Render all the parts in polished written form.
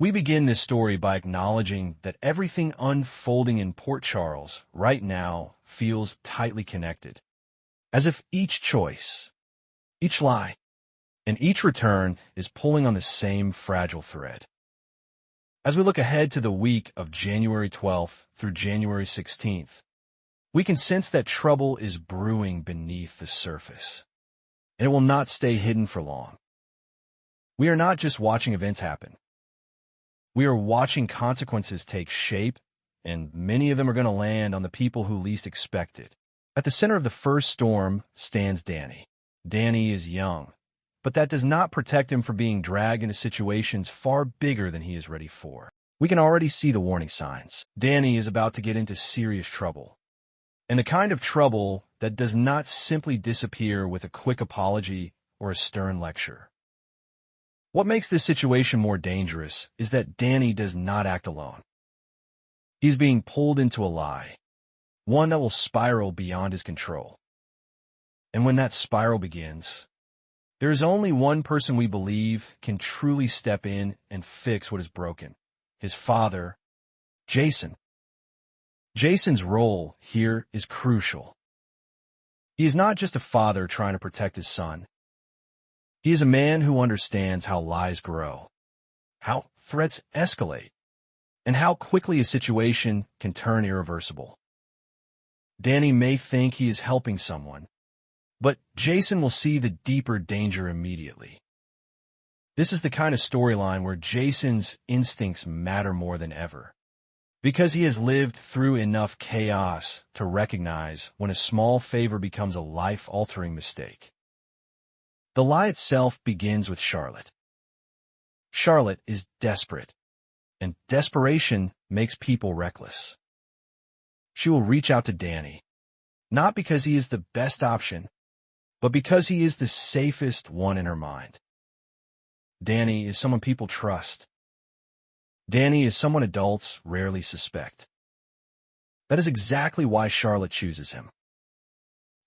We begin this story by acknowledging that everything unfolding in Port Charles right now feels tightly connected, as if each choice, each lie, and each return is pulling on the same fragile thread. As we look ahead to the week of January 12th through January 16th, we can sense that trouble is brewing beneath the surface, and it will not stay hidden for long. We are not just watching events happen. We are watching consequences take shape, and many of them are going to land on the people who least expect it. At the center of the first storm stands Danny. Danny is young, but that does not protect him from being dragged into situations far bigger than he is ready for. We can already see the warning signs. Danny is about to get into serious trouble, and the kind of trouble that does not simply disappear with a quick apology or a stern lecture. What makes this situation more dangerous is that Danny does not act alone. He's being pulled into a lie, one that will spiral beyond his control. And when that spiral begins, there is only one person we believe can truly step in and fix what is broken: his father, Jason. Jason's role here is crucial. He is not just a father trying to protect his son. He is a man who understands how lies grow, how threats escalate, and how quickly a situation can turn irreversible. Danny may think he is helping someone, but Jason will see the deeper danger immediately. This is the kind of storyline where Jason's instincts matter more than ever, because he has lived through enough chaos to recognize when a small favor becomes a life-altering mistake. The lie itself begins with Charlotte. Charlotte is desperate, and desperation makes people reckless. She will reach out to Danny, not because he is the best option, but because he is the safest one in her mind. Danny is someone people trust. Danny is someone adults rarely suspect. That is exactly why Charlotte chooses him.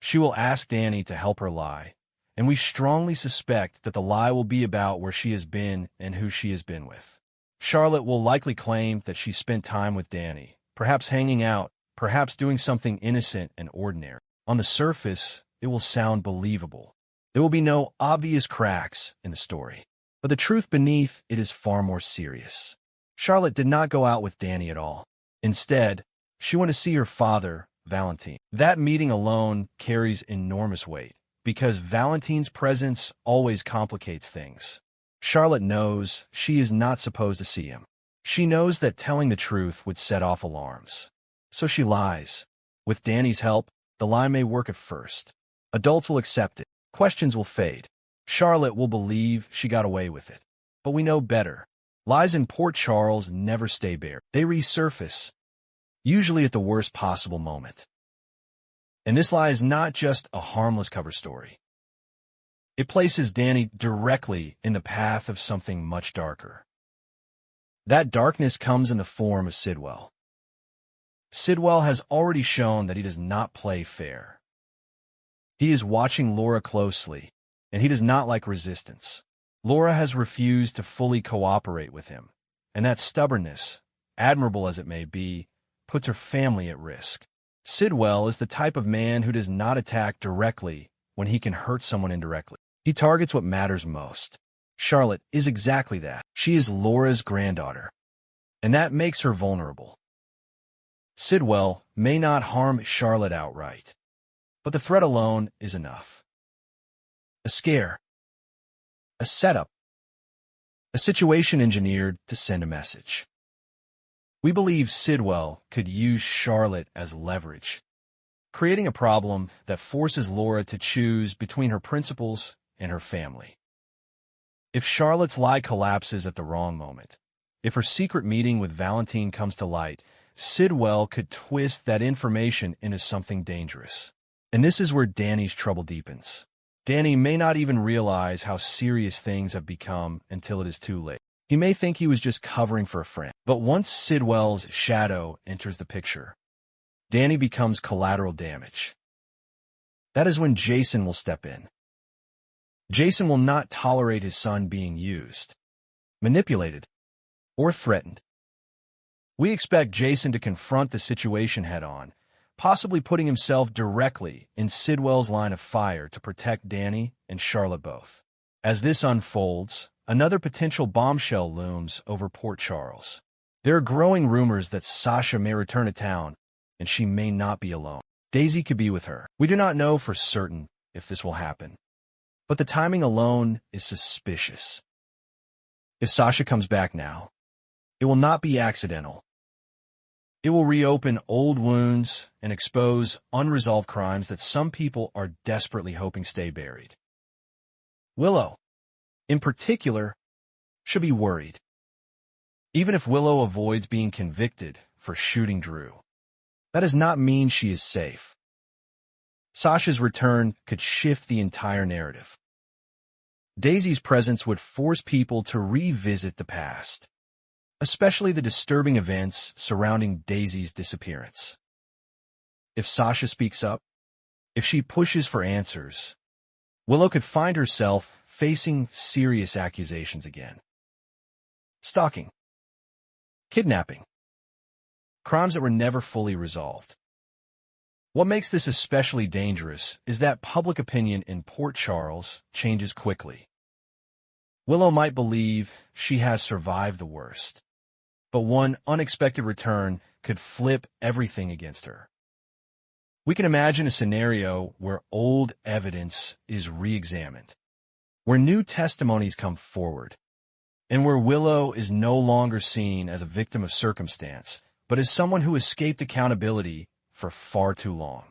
She will ask Danny to help her lie, and we strongly suspect that the lie will be about where she has been and who she has been with. Charlotte will likely claim that she spent time with Danny, perhaps hanging out, perhaps doing something innocent and ordinary. On the surface, it will sound believable. There will be no obvious cracks in the story. But the truth beneath it is far more serious. Charlotte did not go out with Danny at all. Instead, she went to see her father, Valentine. That meeting alone carries enormous weight, because Valentine's presence always complicates things. Charlotte knows she is not supposed to see him. She knows that telling the truth would set off alarms. So she lies. With Danny's help, the lie may work at first. Adults will accept it. Questions will fade. Charlotte will believe she got away with it. But we know better. Lies in Port Charles never stay bare. They resurface, usually at the worst possible moment. And this lie is not just a harmless cover story. It places Danny directly in the path of something much darker. That darkness comes in the form of Sidwell. Sidwell has already shown that he does not play fair. He is watching Laura closely, and he does not like resistance. Laura has refused to fully cooperate with him, and that stubbornness, admirable as it may be, puts her family at risk. Sidwell is the type of man who does not attack directly when he can hurt someone indirectly. He targets what matters most. Charlotte is exactly that. She is Laura's granddaughter, and that makes her vulnerable. Sidwell may not harm Charlotte outright, but the threat alone is enough. A scare, a setup, a situation engineered to send a message. We believe Sidwell could use Charlotte as leverage, creating a problem that forces Laura to choose between her principles and her family. If Charlotte's lie collapses at the wrong moment, if her secret meeting with Valentine comes to light, Sidwell could twist that information into something dangerous. And this is where Danny's trouble deepens. Danny may not even realize how serious things have become until it is too late. He may think he was just covering for a friend. But once Sidwell's shadow enters the picture, Danny becomes collateral damage. That is when Jason will step in. Jason will not tolerate his son being used, manipulated, or threatened. We expect Jason to confront the situation head-on, possibly putting himself directly in Sidwell's line of fire to protect Danny and Charlotte both. As this unfolds, another potential bombshell looms over Port Charles. There are growing rumors that Sasha may return to town, and she may not be alone. Daisy could be with her. We do not know for certain if this will happen, but the timing alone is suspicious. If Sasha comes back now, it will not be accidental. It will reopen old wounds and expose unresolved crimes that some people are desperately hoping stay buried. Willow, in particular, should be worried. Even if Willow avoids being convicted for shooting Drew, that does not mean she is safe. Sasha's return could shift the entire narrative. Daisy's presence would force people to revisit the past, especially the disturbing events surrounding Daisy's disappearance. If Sasha speaks up, if she pushes for answers, Willow could find herself facing serious accusations again. Stalking, kidnapping, crimes that were never fully resolved. What makes this especially dangerous is that public opinion in Port Charles changes quickly. Willow might believe she has survived the worst, but one unexpected return could flip everything against her. We can imagine a scenario where old evidence is re-examined, where new testimonies come forward, and where Willow is no longer seen as a victim of circumstance, but as someone who escaped accountability for far too long.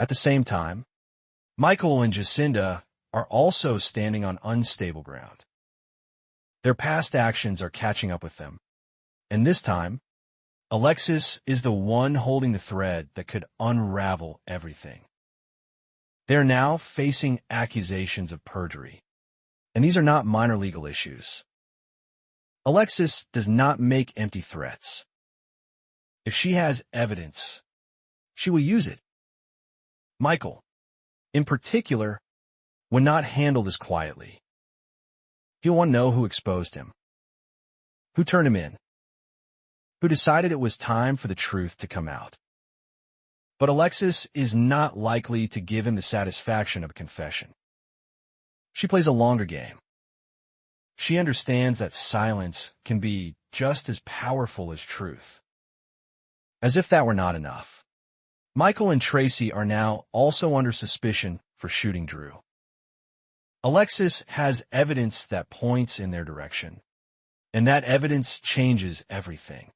At the same time, Michael and Jacinda are also standing on unstable ground. Their past actions are catching up with them, and this time, Alexis is the one holding the thread that could unravel everything. They're now facing accusations of perjury, and these are not minor legal issues. Alexis does not make empty threats. If she has evidence, she will use it. Michael, in particular, would not handle this quietly. He'll want to know who exposed him, who turned him in, who decided it was time for the truth to come out. But Alexis is not likely to give him the satisfaction of a confession. She plays a longer game. She understands that silence can be just as powerful as truth. As if that were not enough, Michael and Tracy are now also under suspicion for shooting Drew. Alexis has evidence that points in their direction, and that evidence changes everything.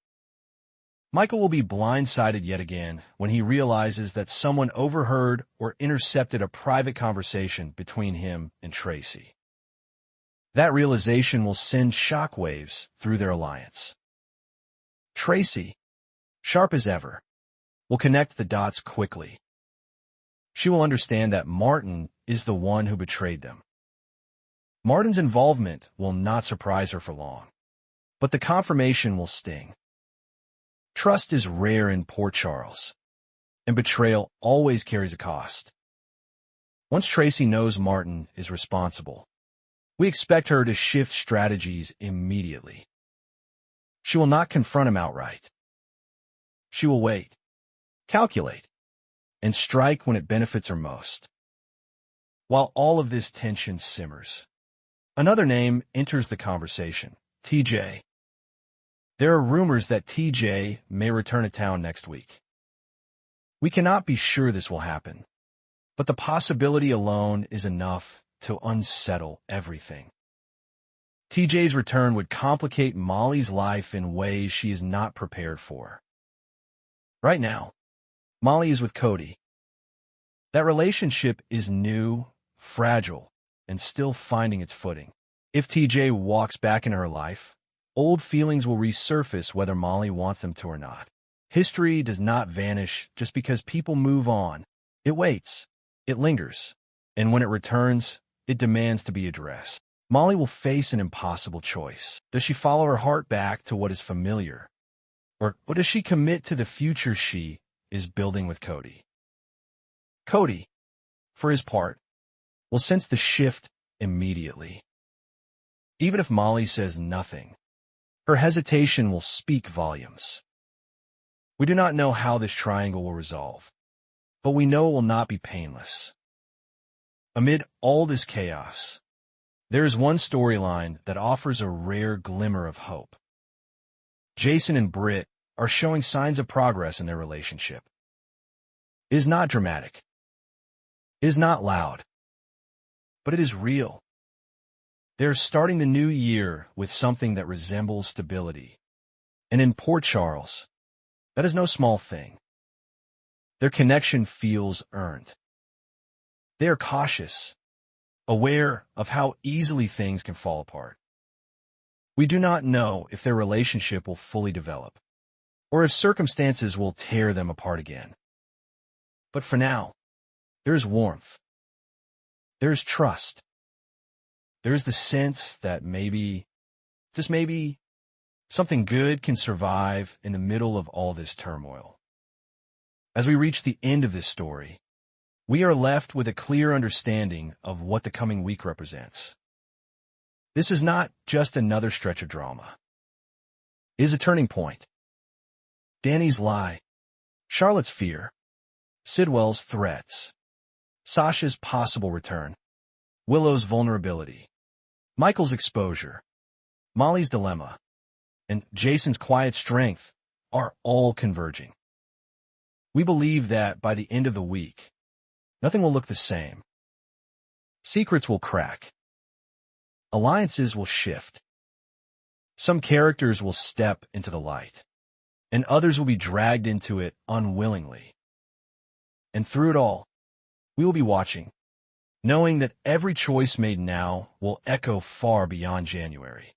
Michael will be blindsided yet again when he realizes that someone overheard or intercepted a private conversation between him and Tracy. That realization will send shockwaves through their alliance. Tracy, sharp as ever, will connect the dots quickly. She will understand that Martin is the one who betrayed them. Martin's involvement will not surprise her for long, but the confirmation will sting. Trust is rare in Port Charles, and betrayal always carries a cost. Once Tracy knows Martin is responsible, we expect her to shift strategies immediately. She will not confront him outright. She will wait, calculate, and strike when it benefits her most. While all of this tension simmers, another name enters the conversation, TJ. There are rumors that TJ may return to town next week. We cannot be sure this will happen, but the possibility alone is enough to unsettle everything. TJ's return would complicate Molly's life in ways she is not prepared for. Right now, Molly is with Cody. That relationship is new, fragile, and still finding its footing. If TJ walks back into her life, old feelings will resurface whether Molly wants them to or not. History does not vanish just because people move on. It waits, it lingers, and when it returns, it demands to be addressed. Molly will face an impossible choice. Does she follow her heart back to what is familiar? Or does she commit to the future she is building with Cody? Cody, for his part, will sense the shift immediately. Even if Molly says nothing, Her hesitation will speak volumes. We do not know how this triangle will resolve, but we know it will not be painless. Amid all this chaos, there is one storyline that offers a rare glimmer of hope. Jason and Britt are showing signs of progress in their relationship. It is not dramatic. It is not loud. But it is real. They're starting the new year with something that resembles stability. And in Port Charles, that is no small thing. Their connection feels earned. They are cautious, aware of how easily things can fall apart. We do not know if their relationship will fully develop, or if circumstances will tear them apart again. But for now, there is warmth. There is trust. There is the sense that maybe, just maybe, something good can survive in the middle of all this turmoil. As we reach the end of this story, we are left with a clear understanding of what the coming week represents. This is not just another stretch of drama. It is a turning point. Danny's lie, Charlotte's fear, Sidwell's threats, Sasha's possible return, Willow's vulnerability, Michael's exposure, Molly's dilemma, and Jason's quiet strength are all converging. We believe that by the end of the week, nothing will look the same. Secrets will crack. Alliances will shift. Some characters will step into the light, and others will be dragged into it unwillingly. And through it all, we will be watching, knowing that every choice made now will echo far beyond January.